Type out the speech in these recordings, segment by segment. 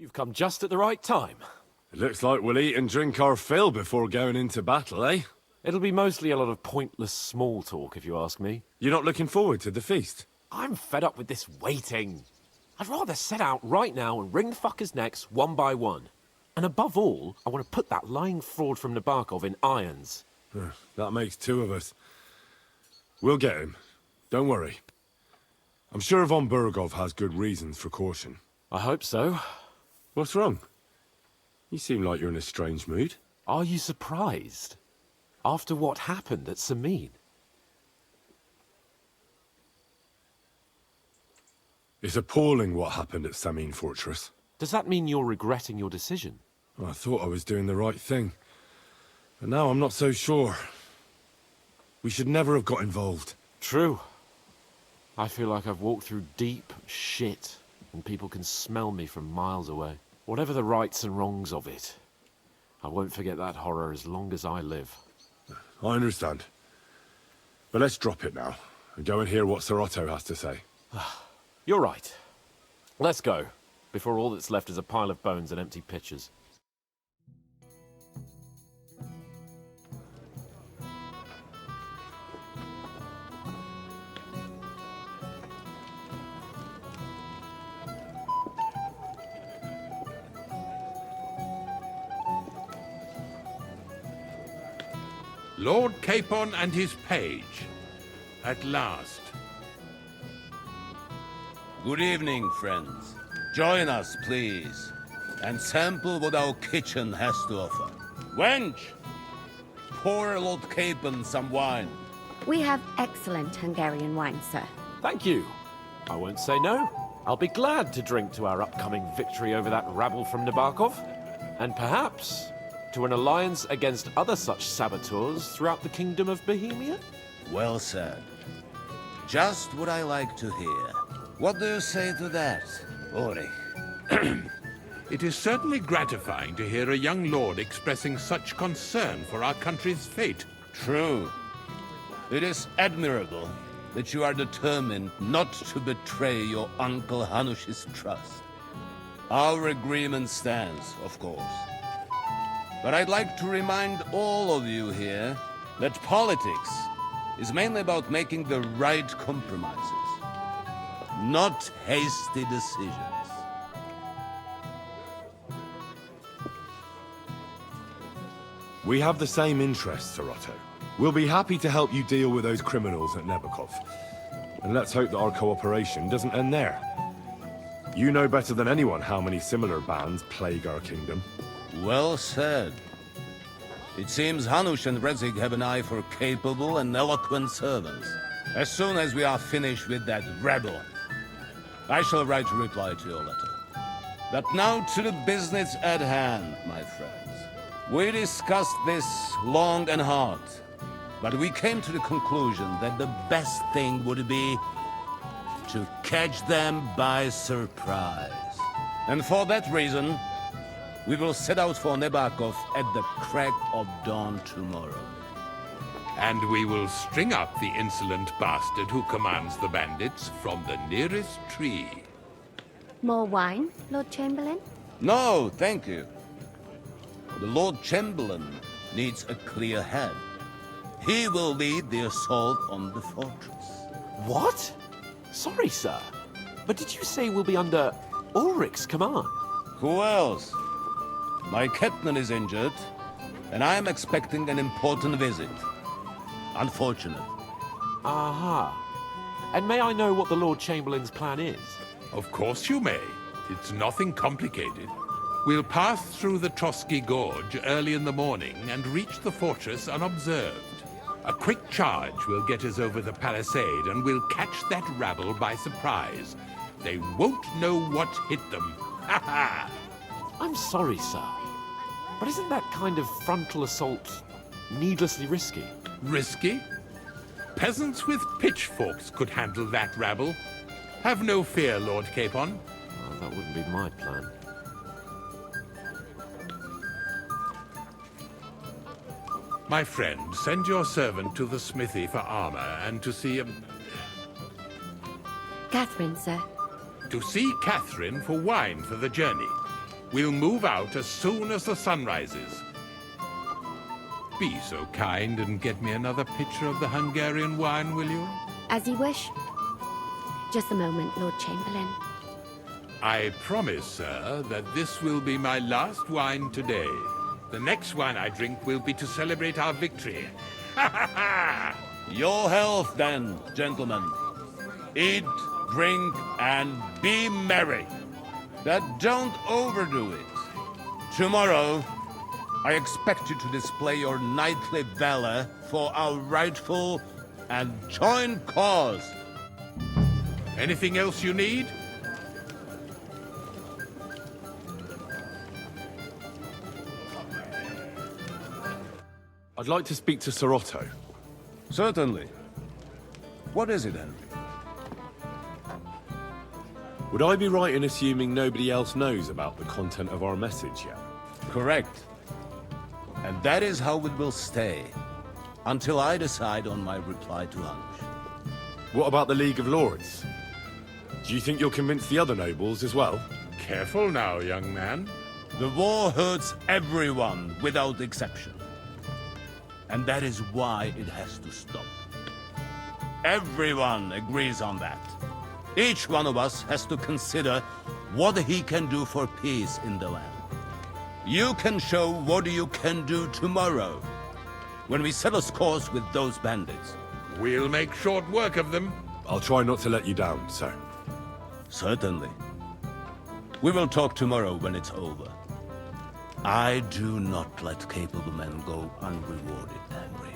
You've come just at the right time. It looks like we'll eat and drink our fill before going into battle, eh? It'll be mostly a lot of pointless small talk, if you ask me. You're not looking forward to the feast? I'm fed up with this waiting. I'd rather set out right now and wring fuckers' necks one by one. And above all, I want to put that lying fraud from Nabokov in irons. That makes two of us. We'll get him. Don't worry. I'm sure von Burgov has good reasons for caution. I hope so. What's wrong? You seem like you're in a strange mood. Are you surprised? After what happened at Samin? It's appalling what happened at Samin Fortress. Does that mean you're regretting your decision? I thought I was doing the right thing. But now I'm not so sure. We should never have got involved. True. I feel like I've walked through deep shit, and people can smell me from miles away. Whatever the rights and wrongs of it, I won't forget that horror as long as I live. I understand. But let's drop it now, and go and hear what Sir Otto has to say. You're right. Let's go, before all that's left is a pile of bones and empty pitchers. Lord Capon and his page. At last. Good evening, friends. Join us, please, and sample what our kitchen has to offer. Wench, pour Lord Capon some wine. We have excellent Hungarian wine, sir. Thank you. I won't say no. I'll be glad to drink to our upcoming victory over that rabble from Nabokov, and perhaps to an alliance against other such saboteurs throughout the kingdom of Bohemia? Well said. Just what I like to hear. What do you say to that, Ulrich? It is certainly gratifying to hear a young lord expressing such concern for our country's fate. True. It is admirable that you are determined not to betray your Uncle Hanush's trust. Our agreement stands, of course. But I'd like to remind all of you here that politics is mainly about making the right compromises, not hasty decisions. We have the same interests, Sir Otto. We'll be happy to help you deal with those criminals at Nabokov. And let's hope that our cooperation doesn't end there. You know better than anyone how many similar bands plague our kingdom. Well said. It seems Hanush and Rezig have an eye for capable and eloquent servants. As soon as we are finished with that rebel, I shall write a reply to your letter. But now to the business at hand, my friends. We discussed this long and hard, but we came to the conclusion that the best thing would be to catch them by surprise. And for that reason, we will set out for Nabokov at the crack of dawn tomorrow. And we will string up the insolent bastard who commands the bandits from the nearest tree. More wine, Lord Chamberlain? No, thank you. The Lord Chamberlain needs a clear head. He will lead the assault on the fortress. What? Sorry, sir. But did you say we'll be under Ulrich's command? Who else? My captain is injured, and I am expecting an important visit. Unfortunate. Aha. And may I know what the Lord Chamberlain's plan is? Of course you may. It's nothing complicated. We'll pass through the Trotsky Gorge early in the morning and reach the fortress unobserved. A quick charge will get us over the palisade, and we'll catch that rabble by surprise. They won't know what hit them. Ha ha! I'm sorry, sir. But isn't that kind of frontal assault needlessly risky? Risky? Peasants with pitchforks could handle that rabble. Have no fear, Lord Capon. Well, that wouldn't be my plan. My friend, send your servant to the smithy for armor and to see Catherine, sir. Catherine for wine for the journey. We'll move out as soon as the sun rises. Be so kind and get me another pitcher of the Hungarian wine, will you? As you wish. Just a moment, Lord Chamberlain. I promise, sir, that this will be my last wine today. The next wine I drink will be to celebrate our victory. Ha ha ha! Your health, then, gentlemen. Eat, drink, and be merry. But don't overdo it. Tomorrow, I expect you to display your knightly valor for our rightful and joint cause. Anything else you need? I'd like to speak to Sir Otto. Certainly. What is it, then? Would I be right in assuming nobody else knows about the content of our message yet? Correct. And that is how it will stay, until I decide on my reply to lunch. What about the League of Lords? Do you think you'll convince the other nobles as well? Careful now, young man. The war hurts everyone, without exception. And that is why it has to stop. Everyone agrees on that. Each one of us has to consider what he can do for peace in the land. You can show what you can do tomorrow, when we settle scores with those bandits. We'll make short work of them. I'll try not to let you down, sir. Certainly. We will talk tomorrow when it's over. I do not let capable men go unrewarded, Henry.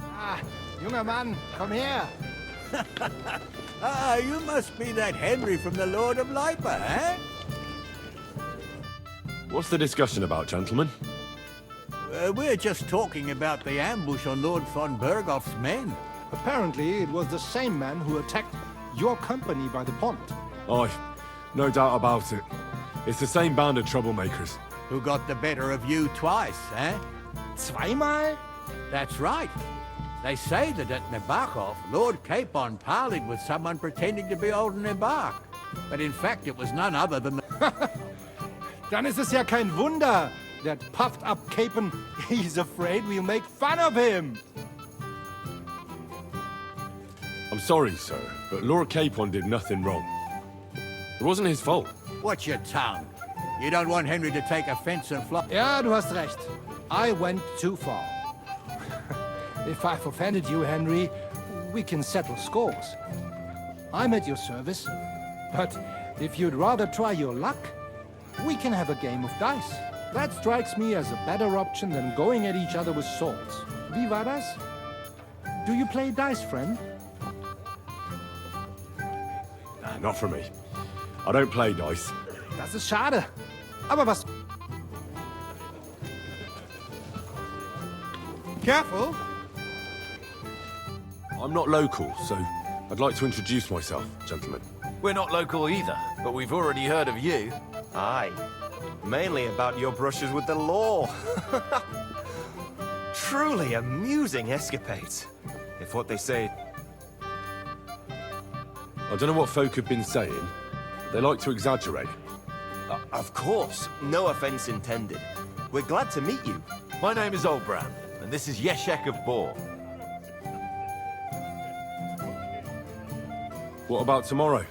Ah, junger Mann, komm her! Ah, you must be that Henry from the Lord of Lipa, eh? What's the discussion about, gentlemen? We're just talking about the ambush on Lord von Bergoff's men. Apparently, it was the same man who attacked your company by the pond. Aye, no doubt about it. It's the same band of troublemakers. Who got the better of you twice, eh? Zweimal? That's right. They say that at Nabokov, Lord Capon parleyed with someone pretending to be old Nabok. But in fact, it was none other than the... Dann ist es ja kein Wunder. That puffed up Capon, he's afraid we'll make fun of him. I'm sorry, sir, but Lord Capon did nothing wrong. It wasn't his fault. Watch your tongue. You don't want Henry to take offense and fly... Ja, du hast recht. I went too far. If I've offended you, Henry, we can settle scores. I'm at your service. But if you'd rather try your luck, we can have a game of dice. That strikes me as a better option than going at each other with swords. Wie war das? Do you play dice, friend? Nah, not for me. I don't play dice. Das ist schade. Aber was... Careful! I'm not local, so I'd like to introduce myself, gentlemen. We're not local either, but we've already heard of you. Aye. Mainly about your brushes with the law. Truly amusing escapades, if what they say... I don't know what folk have been saying. They like to exaggerate. Of course, no offense intended. We're glad to meet you. My name is Olbram, and this is Yeshek of Bor. What about tomorrow?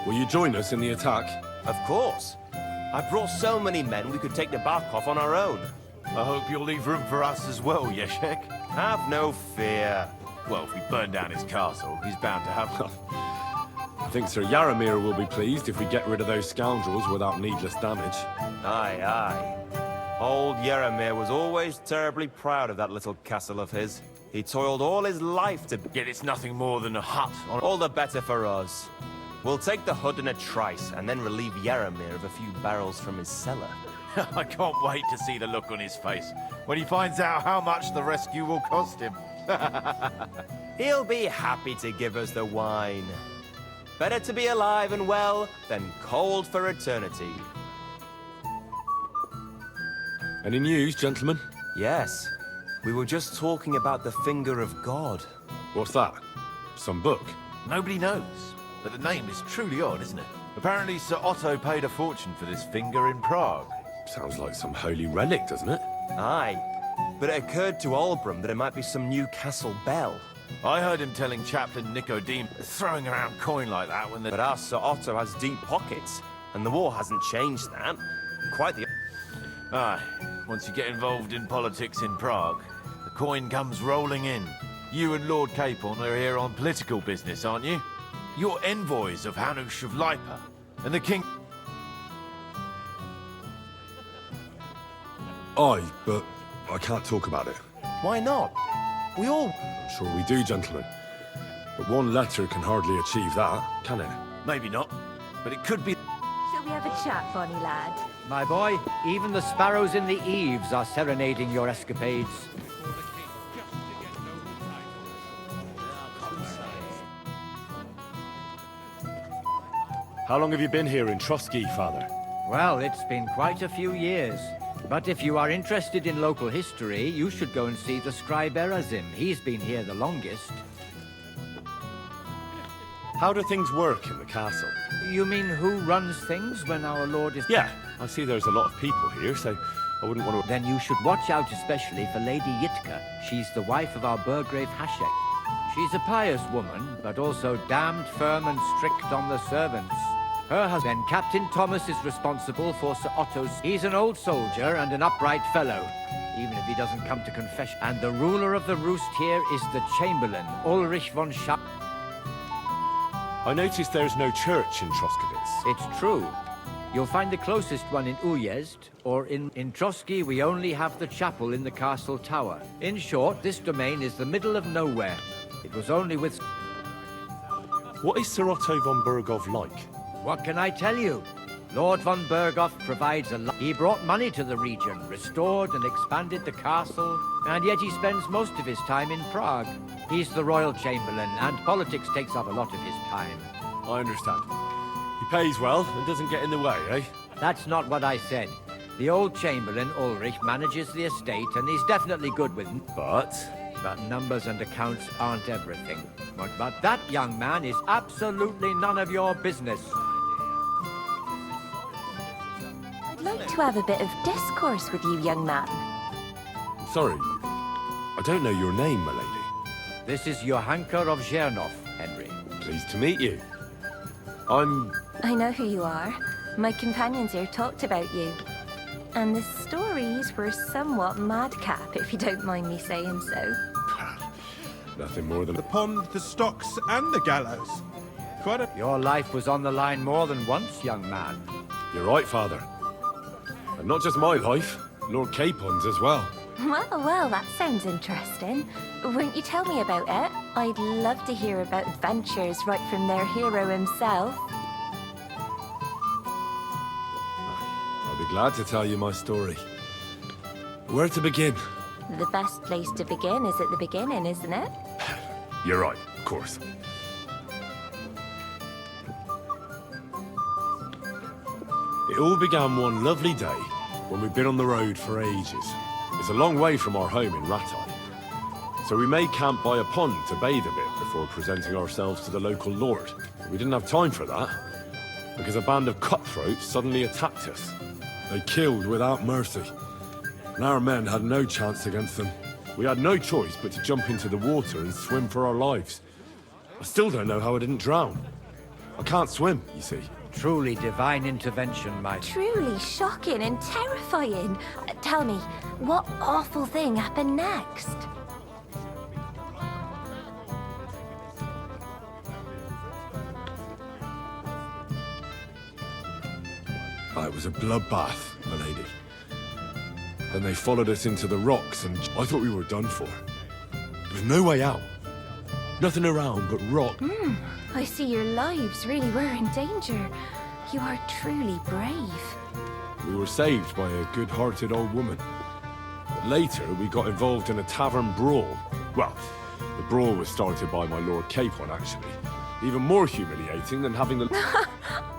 Will you join us in the attack? Of course. I brought so many men we could take the Barkov on our own. I hope you'll leave room for us as well, Yeshek. Have no fear. Well, if we burn down his castle, he's bound to have... I think Sir Yaramir will be pleased if we get rid of those scoundrels without needless damage. Aye, aye. Old Yaramir was always terribly proud of that little castle of his. He toiled all his life to... Yet it's nothing more than a hut on... All the better for us. We'll take the hood in a trice, and then relieve Yaramir of a few barrels from his cellar. I can't wait to see the look on his face when he finds out how much the rescue will cost him. He'll be happy to give us the wine. Better to be alive and well than cold for eternity. Any news, gentlemen? Yes. We were just talking about the finger of God. What's that? Some book? Nobody knows. but the name is truly odd, isn't it? Apparently Sir Otto paid a fortune for this finger in Prague. Sounds like some holy relic, doesn't it? Aye. But it occurred to Albram that it might be some new castle bell. I heard him telling Chaplain Nicodeme throwing around coin like that when the... But our Sir Otto has deep pockets, and the war hasn't changed that. Quite the... Aye, once you get involved in politics in Prague, the coin comes rolling in. You and Lord Capon are here on political business, aren't you? You're envoys of Hanush of Lipa, and the king... Aye, but I can't talk about it. Why not? We all... Sure we do, gentlemen. But one letter can hardly achieve that, can it? Maybe not, but it could be... Shall we have a chat, bonny lad? My boy, even the sparrows in the eaves are serenading your escapades. How long have you been here in Trotsky, Father? Well, it's been quite a few years. But if you are interested in local history, you should go and see the scribe Erazim. He's been here the longest. How do things work in the castle? You mean who runs things when our lord is... Yeah, I see there's a lot of people here, so I wouldn't want to... Then you should watch out especially for Lady Yitka. She's the wife of our Burgrave Hashek. She's a pious woman, but also damned firm and strict on the servants. Her husband, Captain Thomas, is responsible for Sir Otto's... He's an old soldier and an upright fellow, even if he doesn't come to confession. And the ruler of the roost here is the Chamberlain, Ulrich von Schapp. I noticed there's no church in Troskowitz. It's true. You'll find the closest one in Uyezd, or in Trotsky we only have the chapel in the castle tower. In short, this domain is the middle of nowhere. It was only with... What is Sir Otto von Berghoff like? What can I tell you? Lord von Berghoff provides He brought money to the region, restored and expanded the castle, and yet he spends most of his time in Prague. He's the royal chamberlain, and politics takes up a lot of his time. I understand. He pays well and doesn't get in the way, eh? But not what I said. The old chamberlain, Ulrich, manages the estate, and he's definitely good with... But numbers and accounts aren't everything. But that young man is absolutely none of your business. I'd like to have a bit of discourse with you, young man. Sorry, I don't know your name, my lady. This is Johanka of Zhernov, Henry. Pleased to meet you. I know who you are. My companions here talked about you. And the stories were somewhat madcap, if you don't mind me saying so. Nothing more than... The pond, the stocks, and the gallows. Quite a... Your life was on the line more than once, young man. You're right, Father. And not just my life, Lord Capon's as well. Well, that sounds interesting. Won't you tell me about it? I'd love to hear about adventures right from their hero himself. I'll be glad to tell you my story. Where to begin? The best place to begin is at the beginning, isn't it? You're right, of course. It all began one lovely day when we'd been on the road for ages. It's a long way from our home in Ratai. So we made camp by a pond to bathe a bit before presenting ourselves to the local lord. We didn't have time for that, because a band of cutthroats suddenly attacked us. They killed without mercy, and our men had no chance against them. We had no choice but to jump into the water and swim for our lives. I still don't know how I didn't drown. I can't swim, you see. Truly divine intervention, my... Truly shocking and terrifying. Tell me, what awful thing happened next? It was a bloodbath, my lady. Then they followed us into the rocks, and I thought we were done for. There was no way out. Nothing around but rock. I see your lives really were in danger. You are truly brave. We were saved by a good-hearted old woman. But later, we got involved in a tavern brawl. Well, the brawl was started by my Lord Capon, actually. Even more humiliating than having the...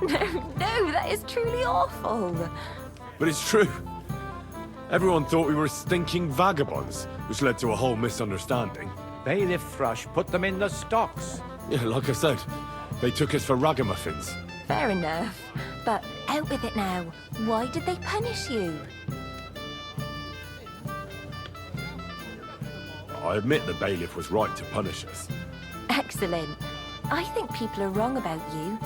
No, that is truly awful. But it's true. Everyone thought we were stinking vagabonds, which led to a whole misunderstanding. Bailiff Thrush put them in the stocks. Yeah, like I said, They took us for ragamuffins. Fair enough. But out with it now. Why did they punish you? I admit the bailiff was right to punish us. Excellent. I think people are wrong about you.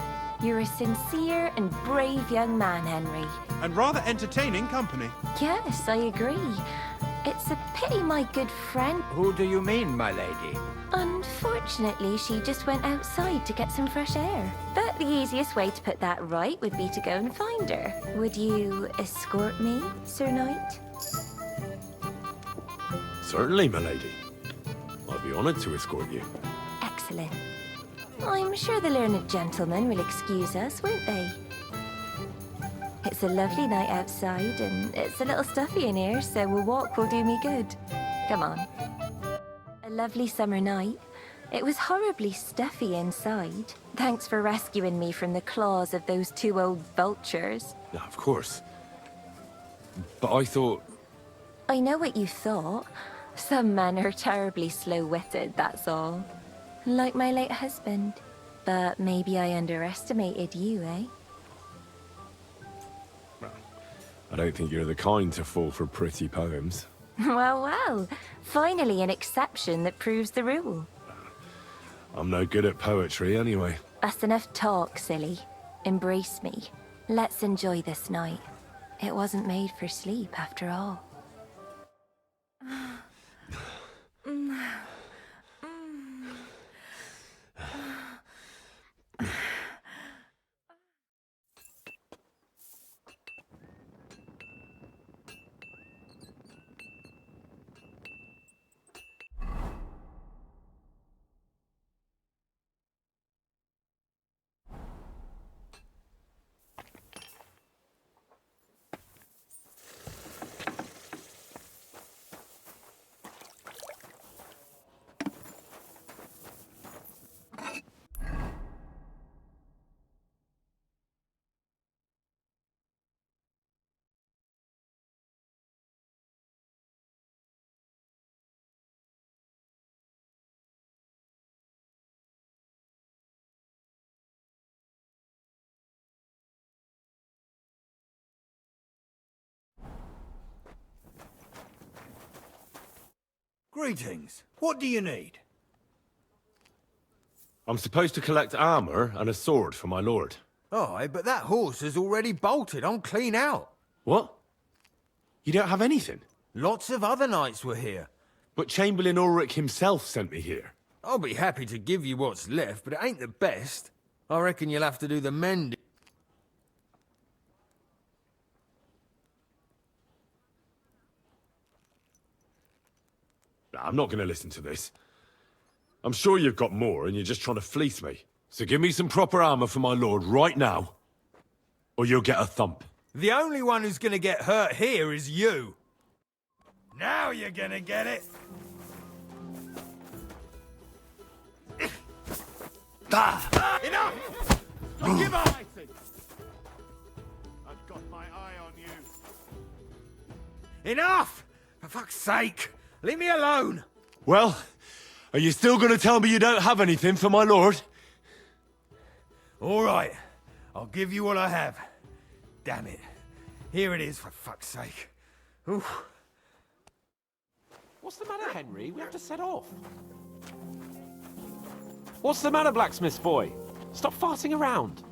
You're a sincere and brave young man, Henry. And rather entertaining company. Yes, I agree. It's a pity my good friend... Who do you mean, my lady? Unfortunately, she just went outside to get some fresh air. But the easiest way to put that right would be to go and find her. Would you escort me, Sir Knight? Certainly, my lady. I'd be honored to escort you. Excellent. I'm sure the learned gentlemen will excuse us, won't they? It's a lovely night outside, and it's a little stuffy in here, so a walk will do me good. Come on. A lovely summer night. It was horribly stuffy inside. Thanks for rescuing me from the claws of those two old vultures. Yeah, of course. But I thought... I know what you thought. Some men are terribly slow-witted, that's all. Like my late husband. But maybe I underestimated you, eh? I don't think you're the kind to fall for pretty poems. Well, well. Finally an exception that proves the rule. I'm no good at poetry anyway. That's enough talk, silly. Embrace me. Let's enjoy this night. It wasn't made for sleep, after all. Greetings. What do you need? I'm supposed to collect armor and a sword for my lord. Aye, but that horse has already bolted. I'm clean out. What? You don't have anything? Lots of other knights were here. But Chamberlain Ulrich himself sent me here. I'll be happy to give you what's left, but it ain't the best. I reckon you'll have to do the mending. I'm not going to listen to this. I'm sure you've got more and you're just trying to fleece me. So give me some proper armor for my lord right now, or you'll get a thump. The only one who's gonna get hurt here is you. Now you're gonna get it. Enough! Give up! I've got my eye on you. Enough! For fuck's sake! Leave me alone! Well, are you still going to tell me you don't have anything for my lord? All right. I'll give you what I have. Damn it. Here it is, for fuck's sake. Oof. What's the matter, Henry? We have to set off. What's the matter, blacksmith's boy? Stop farting around.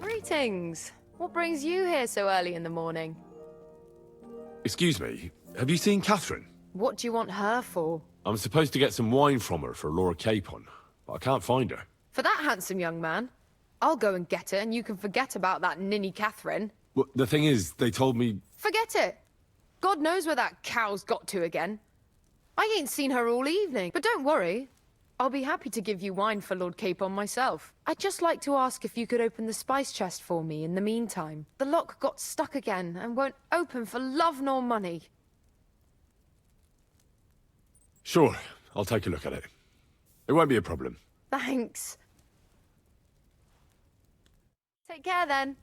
Greetings. What brings you here so early in the morning? Excuse me, have you seen Catherine? What do you want her for? I'm supposed to get some wine from her for Lord Capon, but I can't find her. For that handsome young man? I'll go and get it, and you can forget about that ninny Catherine. Well, the thing is, they told me... Forget it! God knows where that cow's got to again. I ain't seen her all evening, but don't worry. I'll be happy to give you wine for Lord Capon myself. I'd just like to ask if you could open the spice chest for me in the meantime. The lock got stuck again and won't open for love nor money. Sure, I'll take a look at it. It won't be a problem. Thanks. Take care then.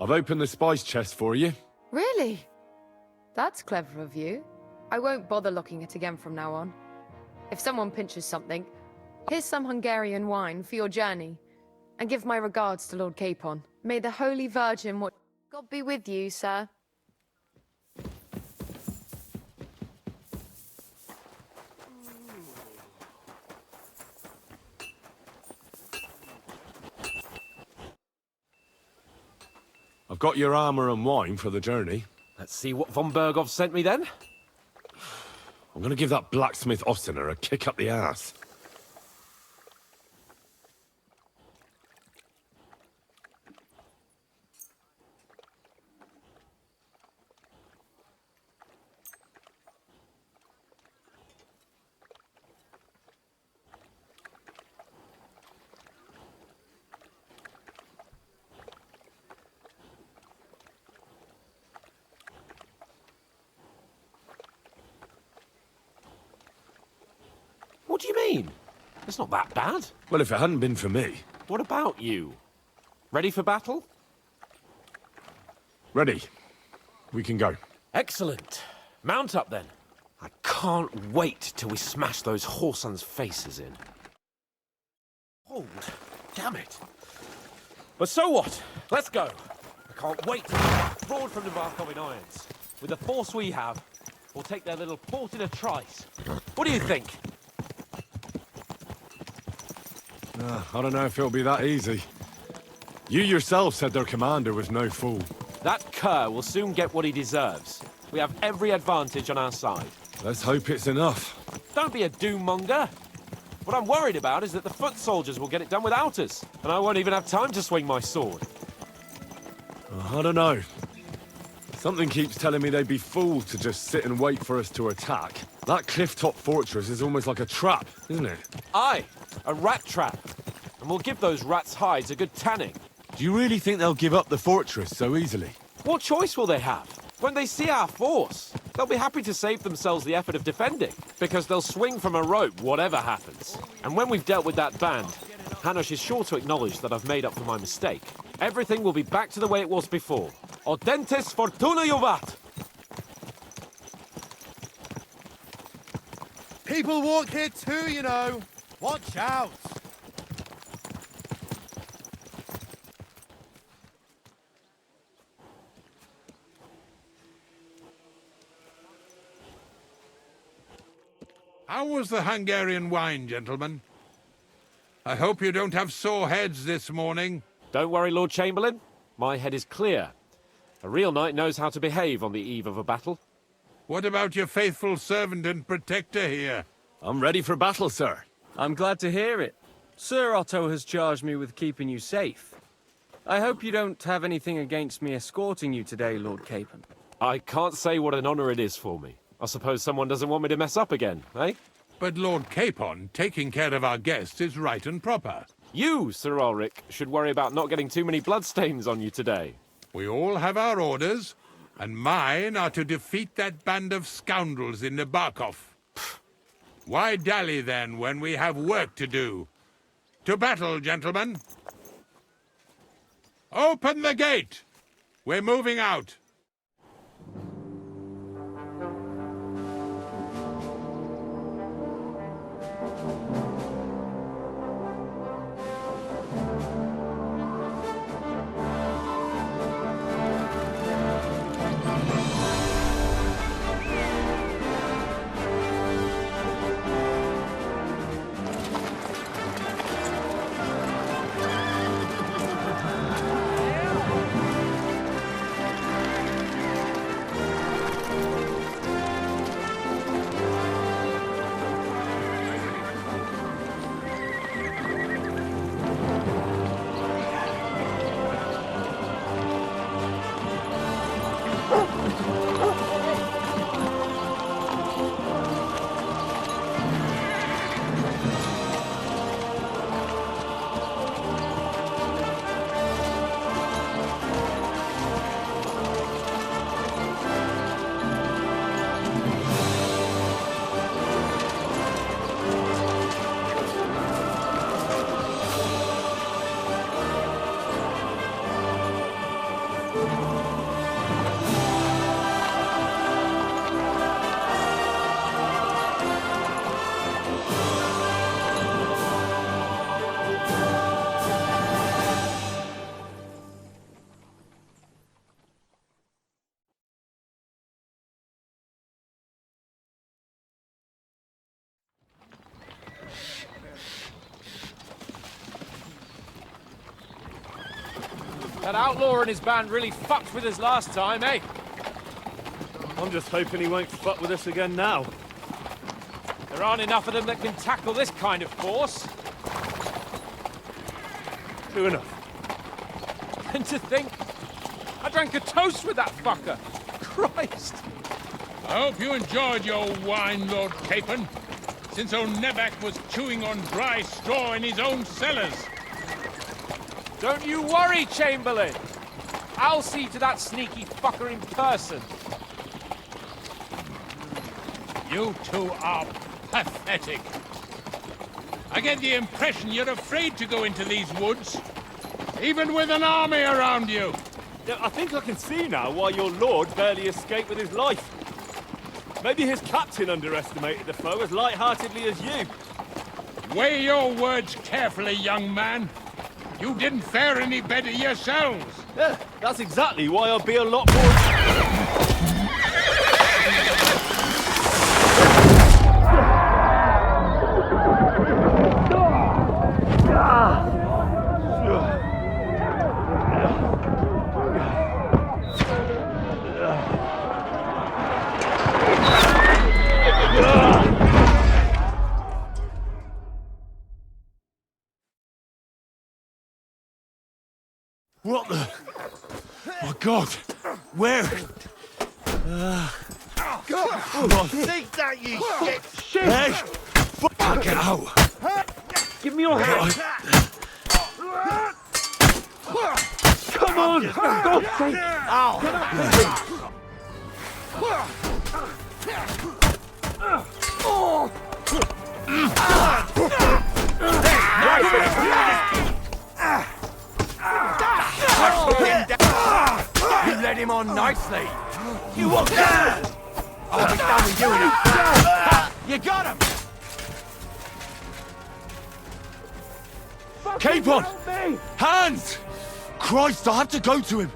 I've opened the spice chest for you. Really? That's clever of you. I won't bother looking it again from now on. If someone pinches something, here's some Hungarian wine for your journey. And give my regards to Lord Capon. May the Holy Virgin watch... God be with you, sir. I've got your armor and wine for the journey. Let's see what von Berghoff sent me then. I'm gonna give that blacksmith Ostener a kick up the ass. What do you mean? It's not that bad. Well, if it hadn't been for me. What about you? Ready for battle? Ready. We can go. Excellent. Mount up then. I can't wait till we smash those whoresons' faces in. Hold. Damn it. But so what? Let's go. I can't wait to get broad from the Barkov in irons. With the force we have, we'll take their little port in a trice. What do you think? I don't know if it'll be that easy. You yourself said their commander was no fool. That cur will soon get what he deserves. We have every advantage on our side. Let's hope it's enough. Don't be a doom-monger. What I'm worried about is that the foot soldiers will get it done without us, and I won't even have time to swing my sword. I don't know. Something keeps telling me they'd be fools to just sit and wait for us to attack. That cliff-top fortress is almost like a trap, isn't it? Aye, a rat trap. And we'll give those rats' hides a good tanning. Do you really think they'll give up the fortress so easily? What choice will they have? When they see our force, they'll be happy to save themselves the effort of defending, because they'll swing from a rope whatever happens. And when we've dealt with that band, Hanush is sure to acknowledge that I've made up for my mistake. Everything will be back to the way it was before. Audentes fortuna juvat! People walk here too, you know. Watch out! How was the Hungarian wine, gentlemen? I hope you don't have sore heads this morning. Don't worry, Lord Chamberlain. My head is clear. A real knight knows how to behave on the eve of a battle. What about your faithful servant and protector here? I'm ready for battle, sir. I'm glad to hear it. Sir Otto has charged me with keeping you safe. I hope you don't have anything against me escorting you today, Lord Capon. I can't say what an honor it is for me. I suppose someone doesn't want me to mess up again, eh? But Lord Capon, taking care of our guests is right and proper. You, Sir Ulrich, should worry about not getting too many bloodstains on you today. We all have our orders, and mine are to defeat that band of scoundrels in the Barkov. Why dally, then, when we have work to do? To battle, gentlemen! Open the gate! We're moving out! That outlaw and his band really fucked with us last time, eh? I'm just hoping he won't fuck with us again now. There aren't enough of them that can tackle this kind of force. True enough. And to think, I drank a toast with that fucker. Christ. I hope you enjoyed your wine, Lord Capon, since old Nebac was chewing on dry straw in his own cellars. Don't you worry, Chamberlain. I'll see to that sneaky fucker in person. You two are pathetic. I get the impression you're afraid to go into these woods, even with an army around you. Yeah, I think I can see now why your lord barely escaped with his life. Maybe his captain underestimated the foe as light-heartedly as you. Weigh your words carefully, young man. You didn't fare any better yourselves. Yeah, that's exactly why I'll be a lot more... What the? My God! Where? Come on! Take that, you shit! Hey! Fuck it out! Give me your hand! Come on! For God's sake! You led him on nicely. You walked down. I'll be done with you in a... You got him. Capon! Hands! Christ, I have to go to him!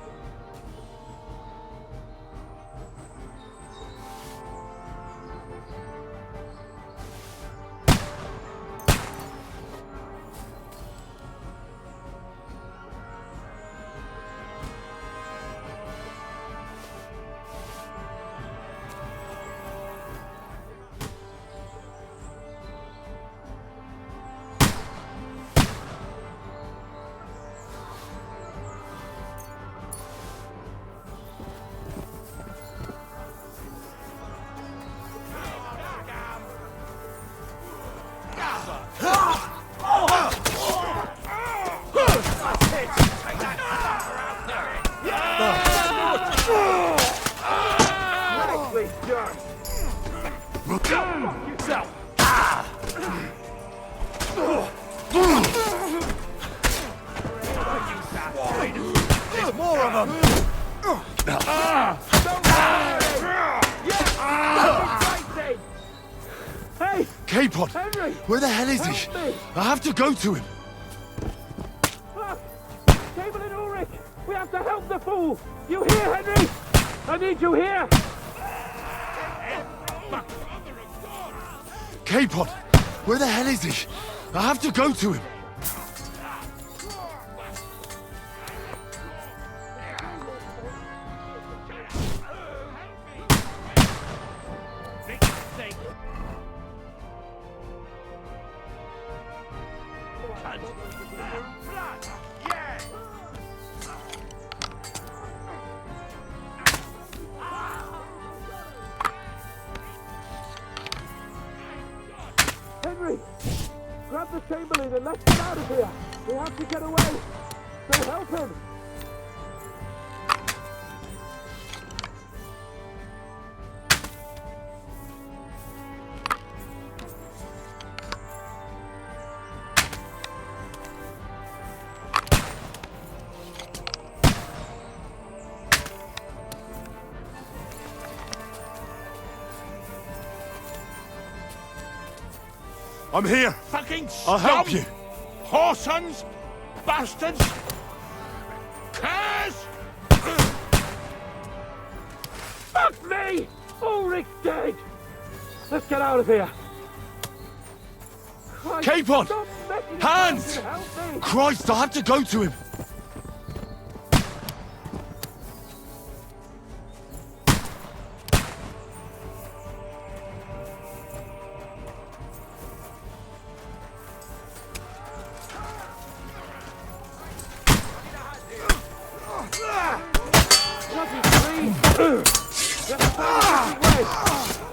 Capon! Henry! Where the hell is he? I have to go to him! Cable and Ulrich! We have to help the fool! You hear, Henry? I need you here! Capon! Where the hell is he? I have to go to him! Henry! Grab the Chamberlain and let's get out of here! We have to get away! So help him! I'm here! Fucking I'll help you! Whoresons! Bastards! Curs! Fuck me! Ulrich's dead! Let's get out of here! Christ, Capon! stop messing around Hands! and help me. Christ, I have to go to him!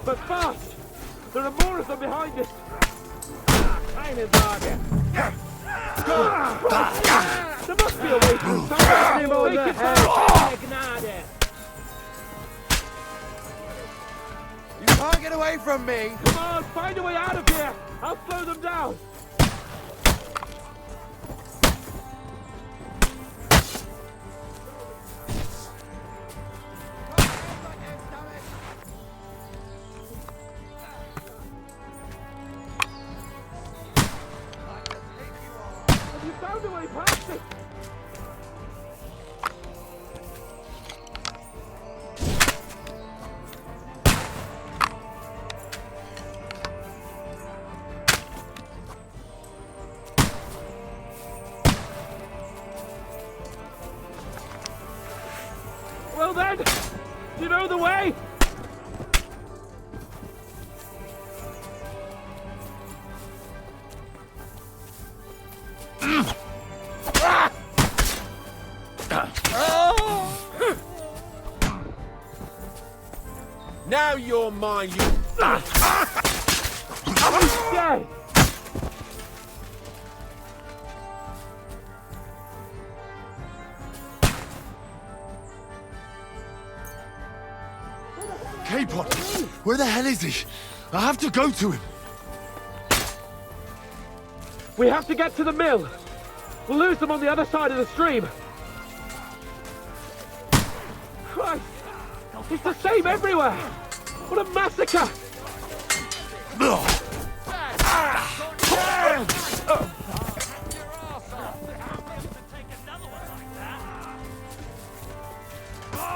But fast! There are more of them behind us! There must be a way through somewhere! You can't get away from me! Come on, find a way out of here! I'll slow them down! Found a way past it! Well then, do you know the way? Now you're mine, you... Dead! Capon! Where the hell is he? I have to go to him! We have to get to the mill! We'll lose them on the other side of the stream! Christ! It's the same everywhere! What a massacre!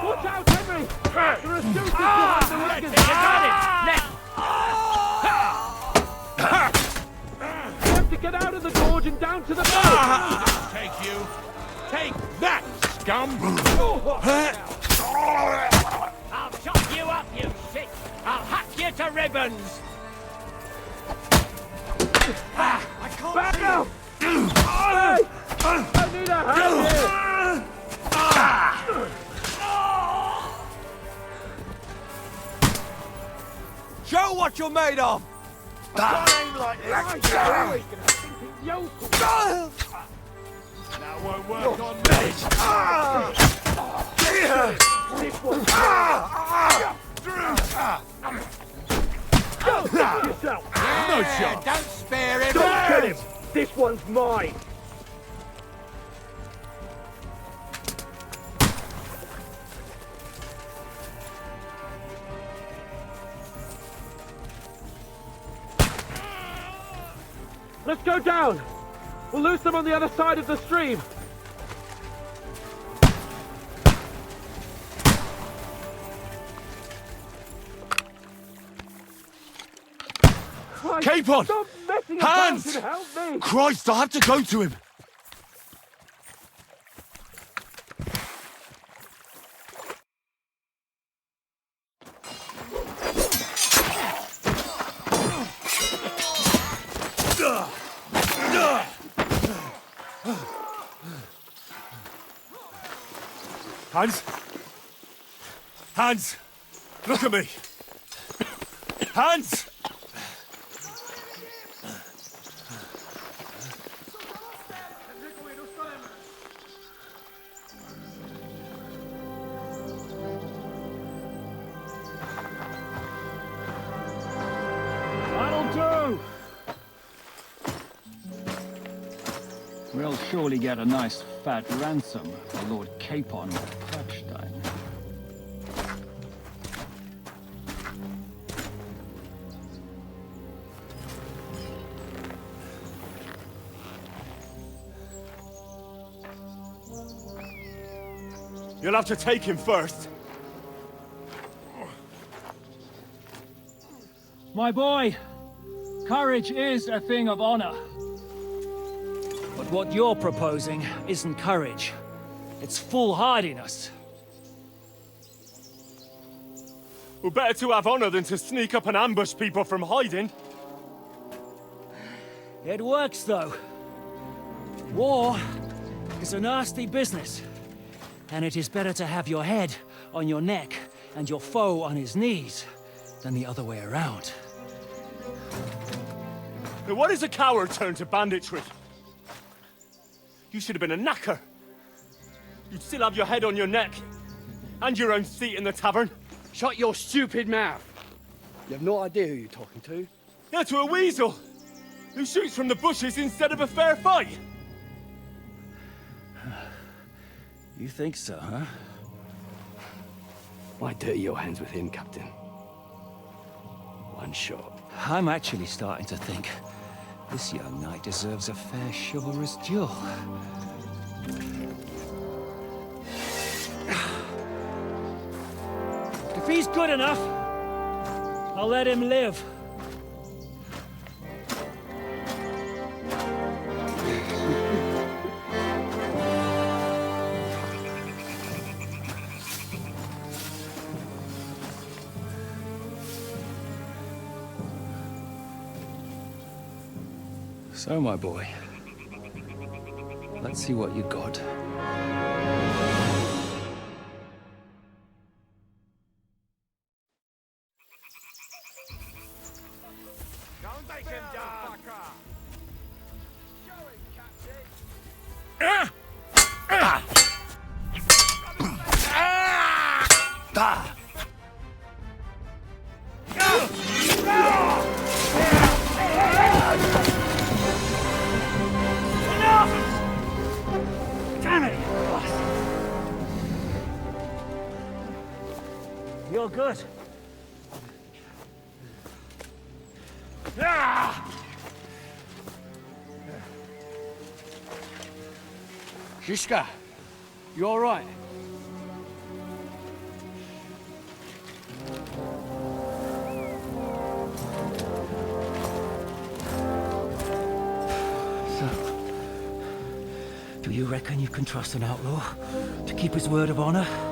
Watch out, Henry! There are shooters behind the wagons! You got it! We have to get out of the gorge and down to the boat! Take you. Take that, scum! I'll chop you up, you shit! I'll hack you to ribbons! I can't Back up! Hey! I need a hand here! Show what you're made of! Aim like this! That won't work on me. This one! Go! Yourself! No shot. Don't spare him! Don't kill him! This one's mine! Let's go down! We'll lose them on the other side of the stream! Christ, Capon! stop messing Hands! about and help me! Christ, I have to go to him! Hans! Hans! Look at me! Hans! That'll do! We'll surely get a nice fat ransom for Lord Capon of Touchstone. You'll have to take him first. My boy, courage is a thing of honor. But what you're proposing isn't courage. It's foolhardiness. Well, better to have honor than to sneak up and ambush people from hiding. It works, though. War is a nasty business. And it is better to have your head on your neck and your foe on his knees than the other way around. Now what is a coward turn to banditry? You should have been a knacker. You'd still have your head on your neck. And your own seat in the tavern. Shut your stupid mouth. You have no idea who you're talking to. Yeah, to a weasel. Who shoots from the bushes instead of a fair fight. You think so, huh? Why dirty your hands with him, Captain? One shot. I'm actually starting to think this young knight deserves a fair chivalrous duel. If he's good enough, I'll let him live. So, my boy, let's see what you got. Don't make him down! Show him, Damn it! You're good. Shishka, you all right? So, do you reckon you can trust an outlaw to keep his word of honor?